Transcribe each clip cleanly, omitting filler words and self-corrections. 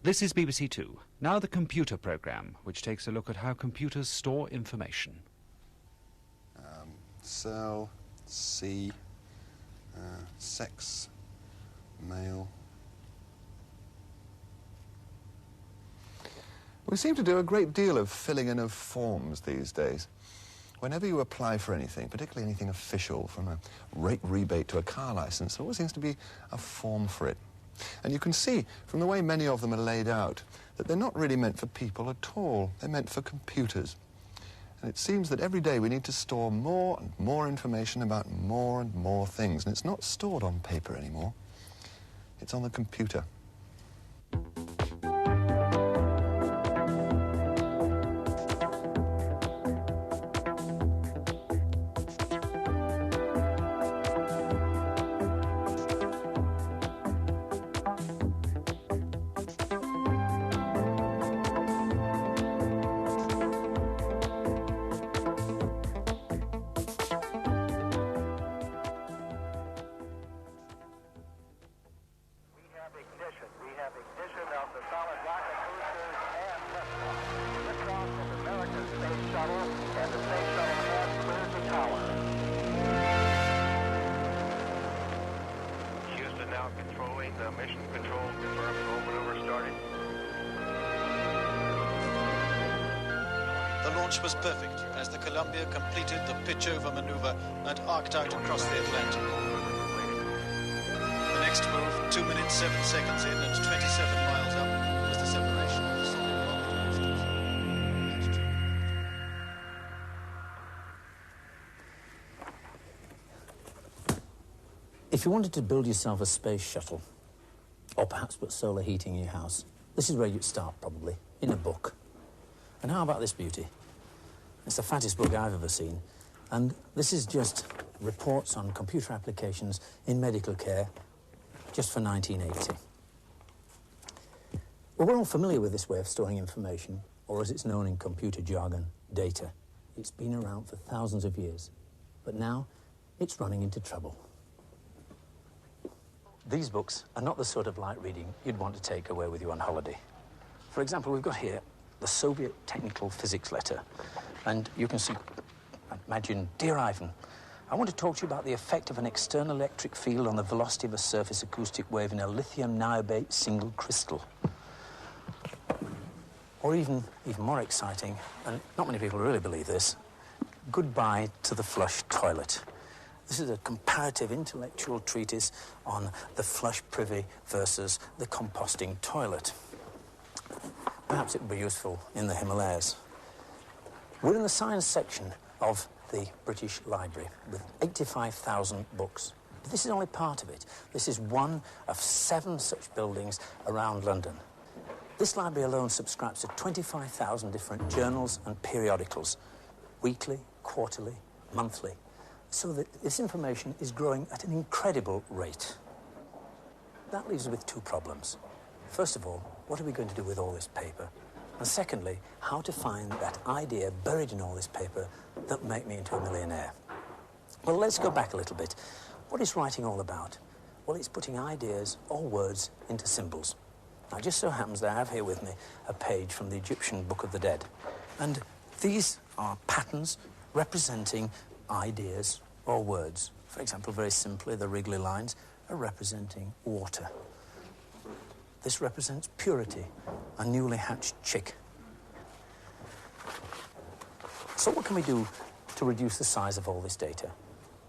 This is BBC Two. Now the computer programme, which takes a look at how computers store information. Cell, C, sex, male. We seem to do a great deal of filling in of forms these days. Whenever you apply for anything, particularly anything official, from a rate rebate to a car licence, there always seems to be a form for it. And you can see from the way many of them are laid out that they're not really meant for people at all. They're meant for computers. And it seems that every day we need to store more and more information about more and more things. And it's not stored on paper anymore. It's on the computer. The launch was perfect as the Columbia completed the pitch-over maneuver and arced out across the Atlantic. The next move, 2 minutes 7 seconds in and 27 miles up, was the separation of the solid rocket. If you wanted to build yourself a space shuttle, or perhaps put solar heating in your house, this is where you'd start, probably, in a book. And how about this beauty? It's the fattest book I've ever seen. And this is just reports on computer applications in medical care, just for 1980. Well, we're all familiar with this way of storing information, or as it's known in computer jargon, data. It's been around for thousands of years. But now, it's running into trouble. These books are not the sort of light reading you'd want to take away with you on holiday. For example, we've got here the Soviet Technical Physics Letter. And you can see, imagine, Dear Ivan, I want to talk to you about the effect of an external electric field on the velocity of a surface acoustic wave in a lithium niobate single crystal. Or even more exciting, and not many people really believe this, Goodbye to the Flush Toilet. This is a comparative intellectual treatise on the flush privy versus the composting toilet. Perhaps it would be useful in the Himalayas. We're in the science section of the British Library with 85,000 books. But this is only part of it. This is one of 7 such buildings around London. This library alone subscribes to 25,000 different journals and periodicals, weekly, quarterly, monthly, so that this information is growing at an incredible rate. That leaves us with 2 problems. First of all, what are we going to do with all this paper? And secondly, how to find that idea buried in all this paper that will make me into a millionaire. Well, let's go back a little bit. What is writing all about? Well, it's putting ideas or words into symbols. Now, it just so happens that I have here with me a page from the Egyptian Book of the Dead. And these are patterns representing ideas or words. For example, very simply, the wriggly lines are representing water. This represents purity, a newly hatched chick. So what can we do to reduce the size of all this data?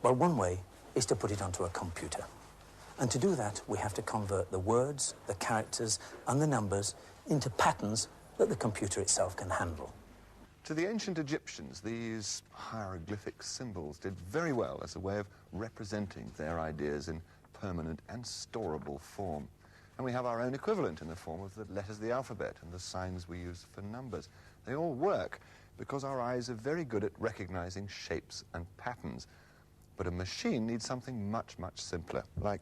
Well, one way is to put it onto a computer. And to do that, we have to convert the words, the characters, and the numbers into patterns that the computer itself can handle. To the ancient Egyptians, these hieroglyphic symbols did very well as a way of representing their ideas in permanent and storable form. And we have our own equivalent in the form of the letters of the alphabet and the signs we use for numbers. They all work because our eyes are very good at recognizing shapes and patterns. But a machine needs something much, much simpler, like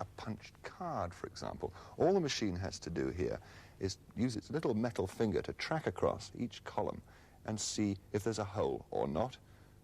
a punched card, for example. All the machine has to do here is use its little metal finger to track across each column and see if there's a hole or not,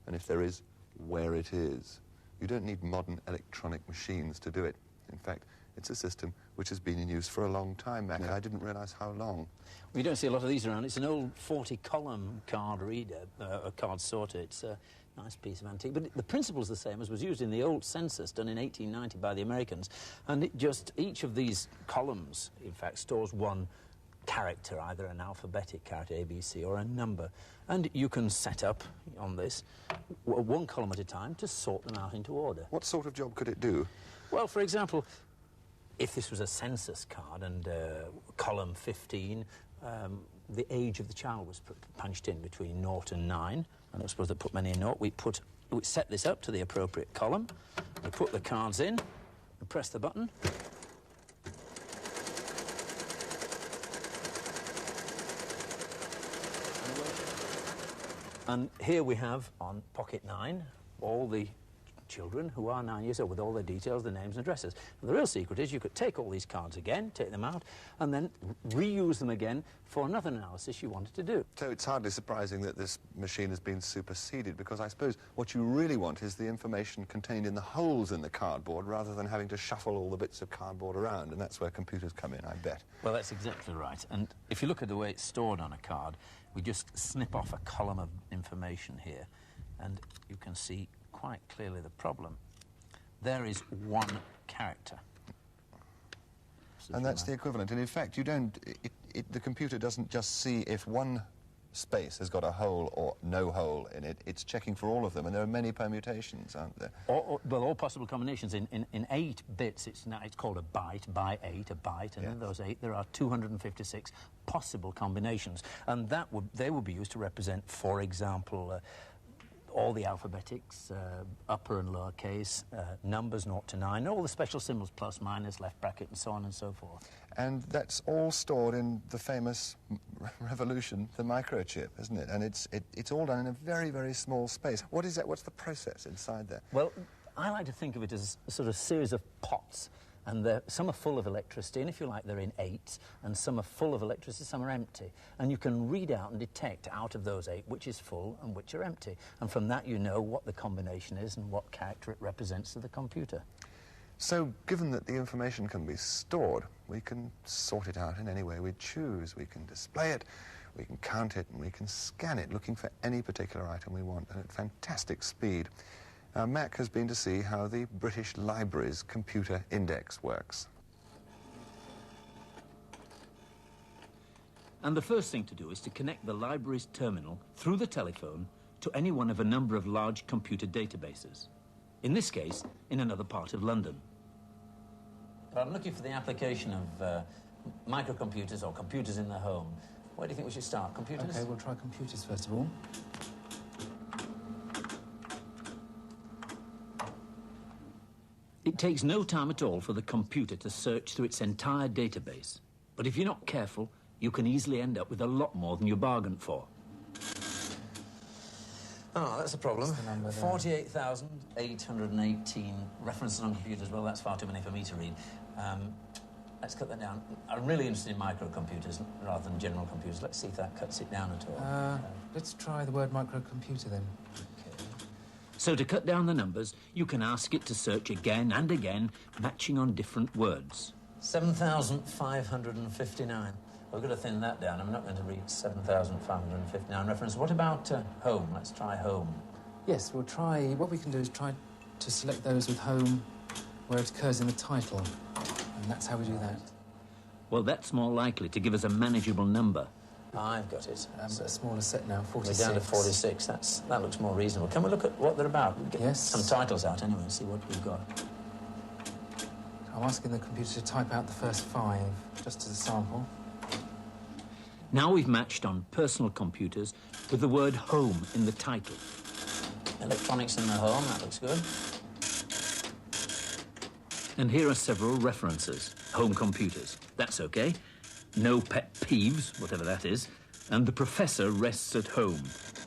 and if there is, where it is. You don't need modern electronic machines to do it. In fact, It's a system which has been in use for a long time, Mac. Yeah. I didn't realise how long. We don't see a lot of these around. It's an old 40-column card reader, a card sorter. It's a nice piece of antique. But the principle's the same as was used in the old census done in 1890 by the Americans. And it just, each of these columns, in fact, stores one character, either an alphabetic character, A, B, C, or a number. And you can set up on this one column at a time to sort them out into order. What sort of job could it do? Well, for example, if this was a census card and column 15, the age of the child was punched in between 0 and 9. I don't suppose they put many in 0. We set this up to the appropriate column. We put the cards in and press the button. And here we have on pocket 9 all the children who are 9 years old with all their details, their names and addresses. And the real secret is you could take all these cards again, take them out, and then reuse them again for another analysis you wanted to do. So it's hardly surprising that this machine has been superseded, because I suppose what you really want is the information contained in the holes in the cardboard rather than having to shuffle all the bits of cardboard around, and that's where computers come in, I bet. Well, that's exactly right. And if you look at the way it's stored on a card, we just snip off a column of information here, and you can see quite clearly the problem. There is one character. And that's the equivalent. And in fact, you don't, the computer doesn't just see if one space has got a hole or no hole in it. It's checking for all of them, and there are many permutations, aren't there? Well, all possible combinations. In 8 bits, it's called a byte, by 8, a byte, and in those 8 there are 256 possible combinations, and they would be used to represent, for example, all the alphabetics, upper and lower case, numbers 0 to 9, all the special symbols, plus, minus, left bracket, and so on and so forth. And that's all stored in the famous revolution, the microchip, isn't it? And it's all done in a very, very small space. What is that? What's the process inside there? Well, I like to think of it as a sort of series of pots. And some are full of electricity, and if you like, they're in 8s, and some are full of electricity, some are empty. And you can read out and detect out of those 8 which is full and which are empty. And from that you know what the combination is and what character it represents to the computer. So, given that the information can be stored, we can sort it out in any way we choose. We can display it, we can count it, and we can scan it, looking for any particular item we want, and at fantastic speed. Now, Mac has been to see how the British Library's computer index works. And the first thing to do is to connect the library's terminal through the telephone to any one of a number of large computer databases. In this case, in another part of London. I'm looking for the application of microcomputers or computers in the home. Where do you think we should start? Computers? OK, we'll try computers first of all. It takes no time at all for the computer to search through its entire database. But if you're not careful, you can easily end up with a lot more than you bargained for. Oh, that's a problem. 48,818 references on computers. Well, that's far too many for me to read. Let's cut that down. I'm really interested in microcomputers rather than general computers. Let's see if that cuts it down at all. Let's try the word microcomputer then. So to cut down the numbers, you can ask it to search again and again, matching on different words. 7,559. We're going to thin that down. I'm not going to read 7,559 references. What about home? Let's try home. Yes, we'll try... What we can do is try to select those with home where it occurs in the title. And that's how we do that. Well, that's more likely to give us a manageable number. I've got it. A smaller set now, 46. We're down to 46. That looks more reasonable. Can we look at what they're about? Get yes. Some titles out anyway and see what we've got. I'm asking the computer to type out the first 5, just as a sample. Now we've matched on personal computers with the word home in the title. Electronics in the home, that looks good. And here are several references. Home computers, that's okay. No pet peeves, whatever that is. And the professor rests at home.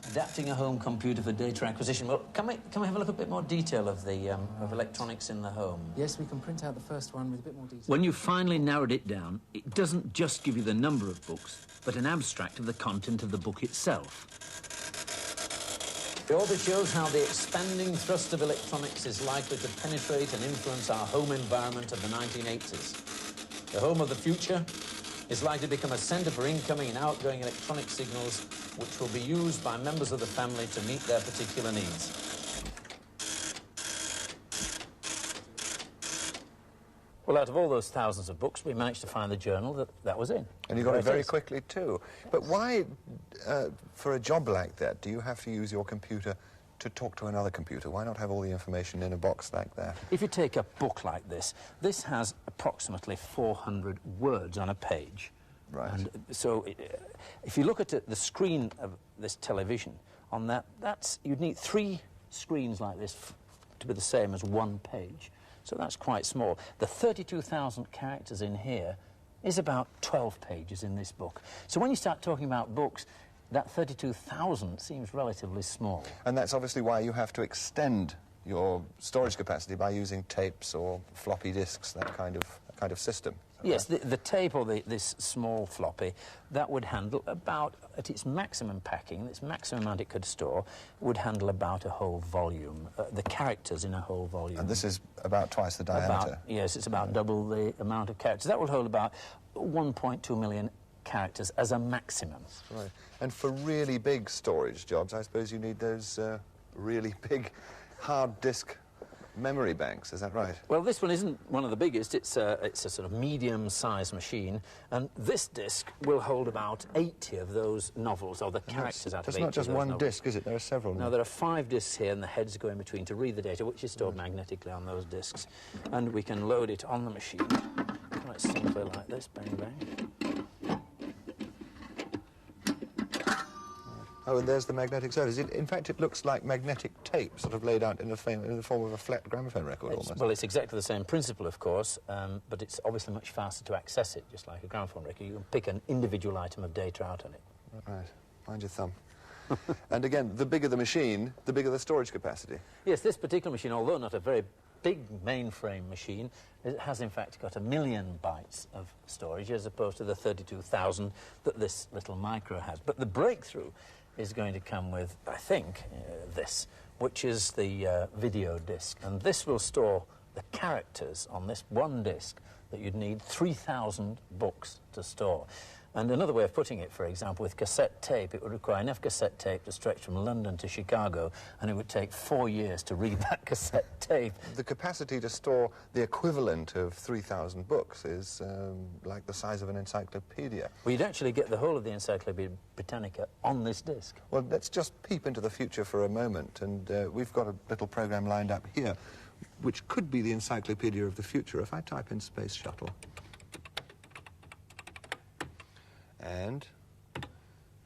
Adapting a home computer for data acquisition. Well, can we have a look at a bit more detail of the of electronics in the home? Yes, we can print out the first one with a bit more detail. When you've finally narrowed it down, it doesn't just give you the number of books, but an abstract of the content of the book itself. The orbit shows how the expanding thrust of electronics is likely to penetrate and influence our home environment of the 1980s. The home of the future is likely to become a centre for incoming and outgoing electronic signals, which will be used by members of the family to meet their particular needs. Well, out of all those thousands of books, we managed to find the journal that was in. And you got it very quickly, too. But why, for a job like that, do you have to use your computer to talk to another computer? Why not have all the information in a box like that? If you take a book like this has approximately 400 words on a page. Right. And so if you look at the screen of this television, on you'd need 3 screens like this to be the same as one page. So that's quite small. The 32,000 characters in here is about 12 pages in this book. So when you start talking about books, that 32,000 seems relatively small. And that's obviously why you have to extend your storage capacity by using tapes or floppy disks, that kind of system. Yes, the tape or this small floppy, that would handle about, at its maximum packing, its maximum amount it could store, would handle about a whole volume, the characters in a whole volume. And this is about twice the diameter? Yes, it's about double the amount of characters. That will hold about 1.2 million characters as a maximum. Right. And for really big storage jobs, I suppose you need those really big hard disk memory banks, is that right? Well, this one isn't one of the biggest. It's a sort of medium-sized machine, and this disc will hold about 80 of those novels, or the characters out of 80 of those novels. That's not just one disc, is it? There are several. No, there are 5 discs here, and the heads go in between to read the data, which is stored magnetically on those discs. And we can load it on the machine, quite simply like this, bang, bang. Oh, and there's the magnetic surface. In fact, it looks like magnetic tape, sort of laid out in the form of a flat gramophone record, almost. Well, it's exactly the same principle, of course, but it's obviously much faster to access it, just like a gramophone record. You can pick an individual item of data out on it. Right. Mind your thumb. And again, the bigger the machine, the bigger the storage capacity. Yes, this particular machine, although not a very big mainframe machine, it has, in fact, got 1 million bytes of storage, as opposed to the 32,000 that this little micro has. But the breakthrough is going to come with, I think, this, which is the video disc. And this will store the characters on this one disc that you'd need 3,000 books to store. And another way of putting it, for example, with cassette tape, it would require enough cassette tape to stretch from London to Chicago, and it would take 4 years to read that cassette tape. The capacity to store the equivalent of 3,000 books is like the size of an encyclopedia. Well, you'd actually get the whole of the Encyclopedia Britannica on this disc. Well, let's just peep into the future for a moment, and we've got a little program lined up here, which could be the Encyclopedia of the Future. If I type in Space Shuttle, and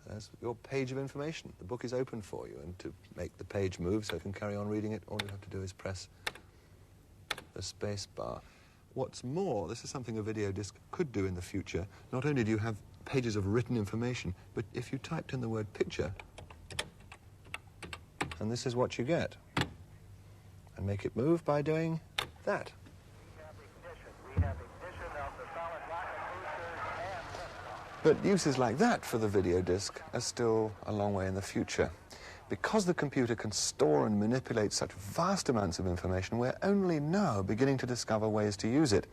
there's your page of information. The book is open for you, and to make the page move so you can carry on reading it, all you have to do is press the space bar. What's more, this is something a video disc could do in the future. Not only do you have pages of written information, but if you typed in the word picture, and this is what you get. And make it move by doing that. But uses like that for the video disc are still a long way in the future. Because the computer can store and manipulate such vast amounts of information, we're only now beginning to discover ways to use it.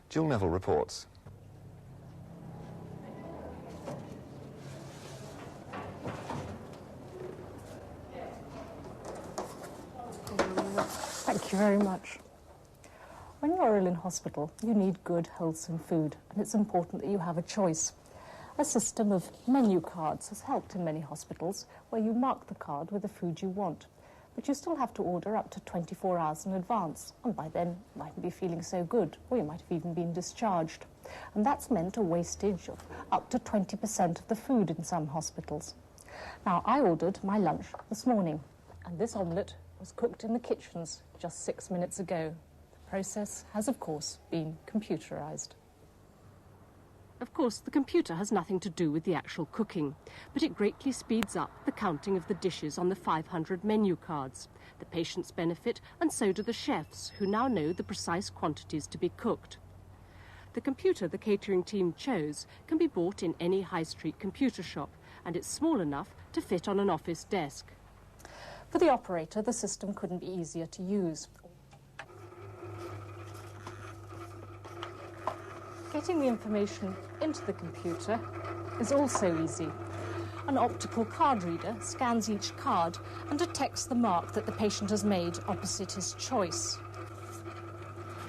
Jill Neville reports. Thank you very much. When you're ill in hospital, you need good, wholesome food, and it's important that you have a choice. A system of menu cards has helped in many hospitals, where you mark the card with the food you want. But you still have to order up to 24 hours in advance, and by then you mightn't be feeling so good, or you might have even been discharged. And that's meant a wastage of up to 20% of the food in some hospitals. Now, I ordered my lunch this morning, and this omelette was cooked in the kitchens just 6 minutes ago. The process has, of course, been computerized. Of course, the computer has nothing to do with the actual cooking, but it greatly speeds up the counting of the dishes on the 500 menu cards. The patients benefit, and so do the chefs, who now know the precise quantities to be cooked. The computer the catering team chose can be bought in any high street computer shop, and it's small enough to fit on an office desk. For the operator, the system couldn't be easier to use. Getting the information into the computer is also easy. An optical card reader scans each card and detects the mark that the patient has made opposite his choice.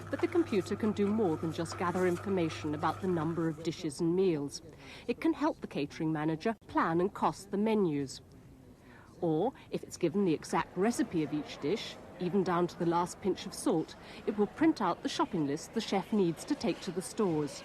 But the computer can do more than just gather information about the number of dishes and meals. It can help the catering manager plan and cost the menus. Or, if it's given the exact recipe of each dish, even down to the last pinch of salt, it will print out the shopping list the chef needs to take to the stores.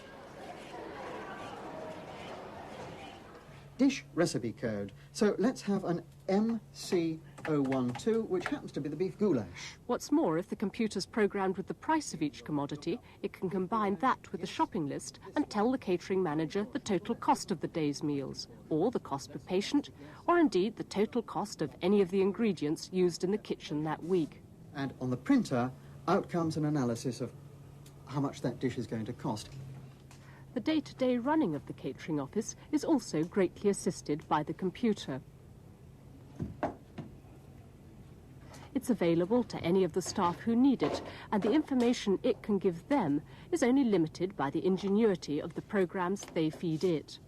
Dish recipe code. So let's have an MC012, which happens to be the beef goulash. What's more, if the computer's programmed with the price of each commodity, it can combine that with the shopping list and tell the catering manager the total cost of the day's meals, or the cost per patient, or indeed the total cost of any of the ingredients used in the kitchen that week. And on the printer, out comes an analysis of how much that dish is going to cost. The day-to-day running of the catering office is also greatly assisted by the computer. It's available to any of the staff who need it, and the information it can give them is only limited by the ingenuity of the programs they feed it.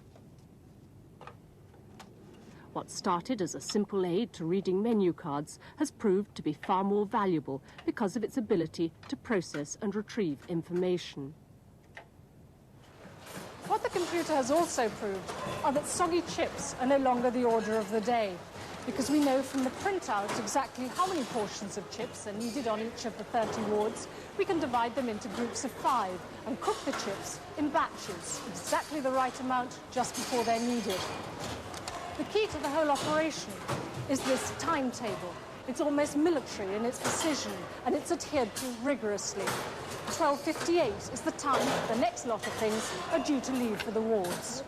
What started as a simple aid to reading menu cards has proved to be far more valuable because of its ability to process and retrieve information. What the computer has also proved are that soggy chips are no longer the order of the day, because we know from the printout exactly how many portions of chips are needed on each of the 30 wards. We can divide them into groups of 5 and cook the chips in batches, exactly the right amount just before they're needed. The key to the whole operation is this timetable. It's almost military in its precision, and it's adhered to rigorously. 12:58 is the time the next lot of things are due to leave for the wards.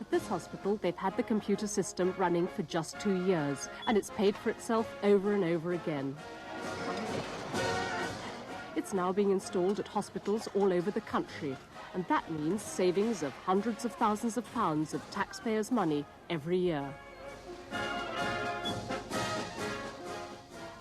At this hospital, they've had the computer system running for just 2 years, and it's paid for itself over and over again. It's now being installed at hospitals all over the country, and that means savings of hundreds of thousands of pounds of taxpayers' money every year.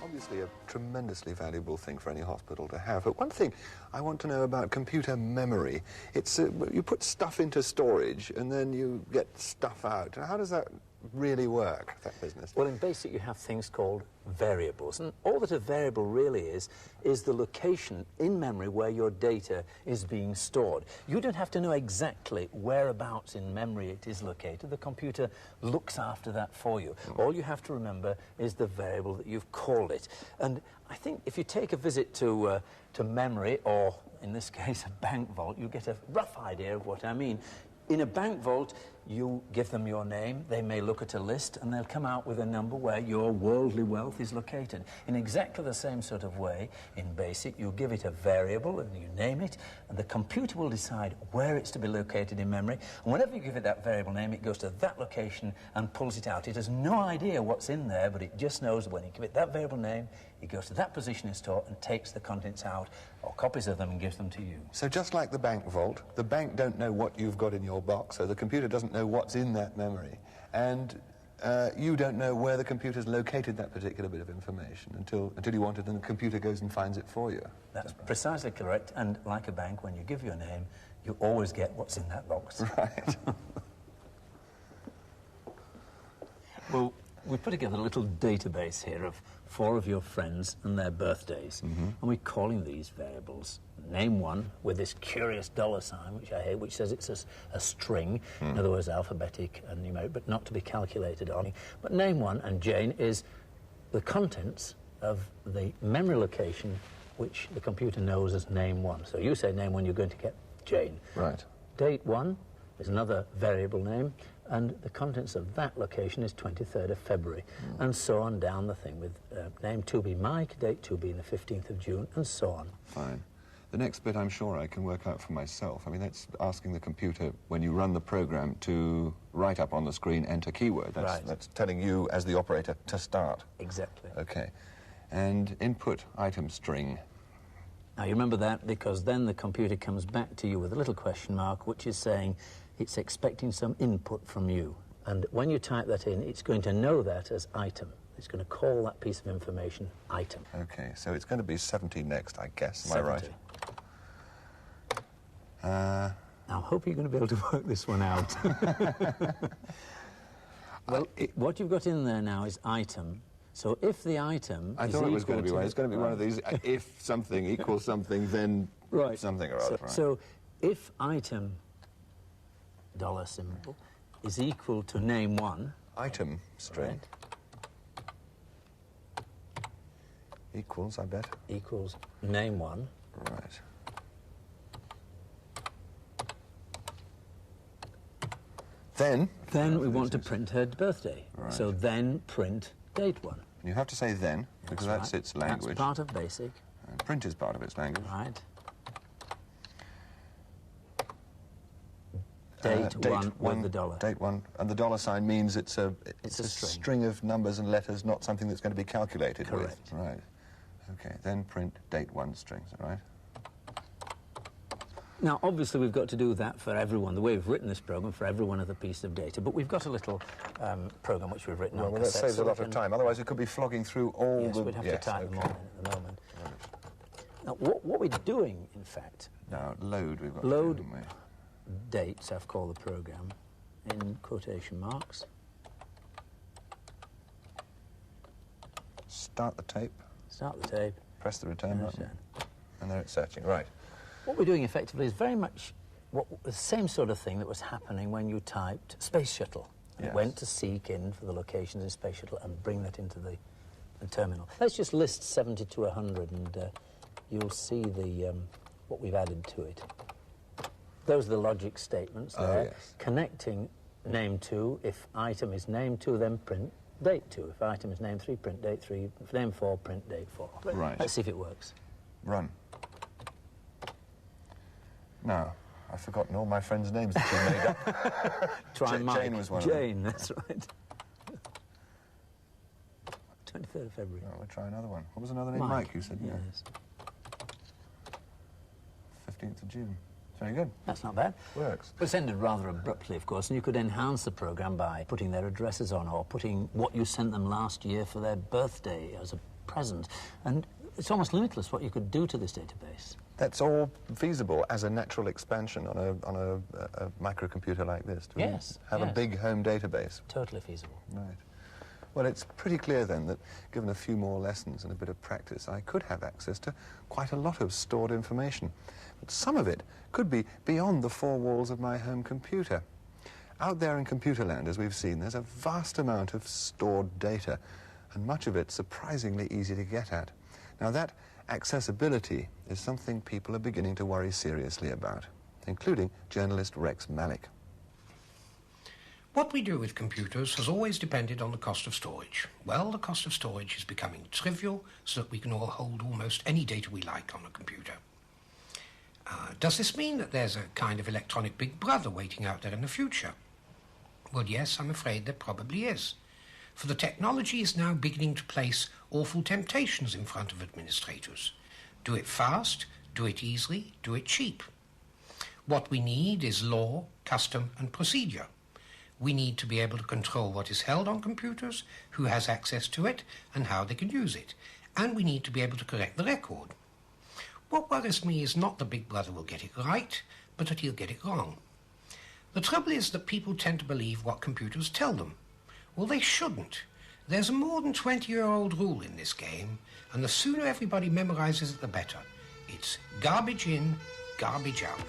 Obviously a tremendously valuable thing for any hospital to have. But one thing I want to know about computer memory, it's you put stuff into storage and then you get stuff out. How does that really work, that business? Well, in BASIC you have things called variables, and all that a variable really is the location in memory where your data is being stored. You don't have to know exactly whereabouts in memory it is located. The computer looks after that for you. All you have to remember is the variable that you've called it. And I think if you take a visit to memory, or in this case a bank vault, you get a rough idea of what I mean. In a bank vault, you give them your name, they may look at a list, and they'll come out with a number where your worldly wealth is located. In exactly the same sort of way, in BASIC, you give it a variable and you name it, and the computer will decide where it's to be located in memory. And whenever you give it that variable name, it goes to that location and pulls it out. It has no idea what's in there, but it just knows when you give it that variable name, it goes to that position in store and takes the contents out, or copies of them, and gives them to you. So just like the bank vault, the bank don't know what you've got in your box, so the computer doesn't know what's in that memory. And you don't know where the computer's located that particular bit of information until you want it, and the computer goes and finds it for you. That's precisely correct, and like a bank, when you give your name, you always get what's in that box. Right. Well, we put together a little database here of 4 of your friends and their birthdays, and we're calling these variables. Name one with this curious $ sign, which I hate, which says it's a string, in other words, alphabetic and numeric, but not to be calculated on. But name one, and Jane, is the contents of the memory location which the computer knows as name one. So you say name one, you're going to get Jane. Right. Date one is another variable name, and the contents of that location is 23rd of February, and so on down the thing, with name 2 being Mike, date 2 being the 15th of June, and so on. Fine. The next bit I'm sure I can work out for myself. I mean, that's asking the computer, when you run the program, to write up on the screen, enter keyword. That's telling you, as the operator, to start. Exactly. Okay. And input item string. Now, you remember that because then the computer comes back to you with a little question mark, which is saying it's expecting some input from you. And when you type that in, it's going to know that as item. It's going to call that piece of information item. Okay, so it's going to be 70 next, I guess. Am I right? Now, I hope you're going to be able to work this one out. Well, what you've got in there now is item. So if the item I is thought it was equal going to be one. It's going to be one of these, if something equals something, then something or other. So if item dollar symbol is equal to name one. Item string. Equals, I bet. Equals name one. Right. Then we want to print her birthday. Right. So then print date one. You have to say then, because that's its language. That's part of basic. And print is part of its language. Right. Date one with the dollar. Date one, and the dollar sign means it's a string of numbers and letters, not something that's going to be calculated Correct. with. Right. Okay, then print date one strings, all right? Now, obviously, we've got to do that for everyone, the way we've written this program, for every one of the piece of data. But we've got a little program which we've written on Well, that cassette, saves so a lot of time. Otherwise, it could be flogging through all yes, the... we'd have to type them all in at the moment. Now, what we're doing, in fact... Now, load, we've got load to do, haven't dates, I've called the program, in quotation marks. Start the tape. Start the tape. Press the return button. And there it's searching. Right. What we're doing effectively is very much the same sort of thing that was happening when you typed Space Shuttle. Yes. It went to seek in for the locations in Space Shuttle and bring that into the terminal. Let's just list 70 to 100 and you'll see the what we've added to it. Those are the logic statements there. Yes. Connecting name 2. If item is name 2, then print date 2. If item is name 3, print date 3. If name 4, print date 4. Right. Let's see if it works. Run. Now, I've forgotten all my friends' names that you made up. Try Mike. Jane was one of them. Jane, that's right. 23rd of February. Oh, we'll try another one. What was another name? Mike, you said, yeah. Yes. 15th of June. Very good. That's not bad. Works. It's ended rather abruptly, of course, and you could enhance the programme by putting their addresses on or putting what you sent them last year for their birthday as a present. And it's almost limitless what you could do to this database. That's all feasible as a natural expansion on a microcomputer like this. To have a big home database. Totally feasible. Right. Well, it's pretty clear then that given a few more lessons and a bit of practice, I could have access to quite a lot of stored information. But some of it could be beyond the four walls of my home computer. Out there in computer land, as we've seen, there's a vast amount of stored data, and much of it surprisingly easy to get at. Now, that accessibility is something people are beginning to worry seriously about, including journalist Rex Malik. What we do with computers has always depended on the cost of storage. Well, the cost of storage is becoming trivial so that we can all hold almost any data we like on a computer. Does this mean that there's a kind of electronic big brother waiting out there in the future? Well, yes, I'm afraid there probably is. For the technology is now beginning to place awful temptations in front of administrators. Do it fast, do it easily, do it cheap. What we need is law, custom and procedure. We need to be able to control what is held on computers, who has access to it, and how they can use it. And we need to be able to correct the record. What worries me is not that Big Brother will get it right, but that he'll get it wrong. The trouble is that people tend to believe what computers tell them. Well, they shouldn't. There's a more than 20-year-old rule in this game, and the sooner everybody memorizes it, the better. It's garbage in, garbage out.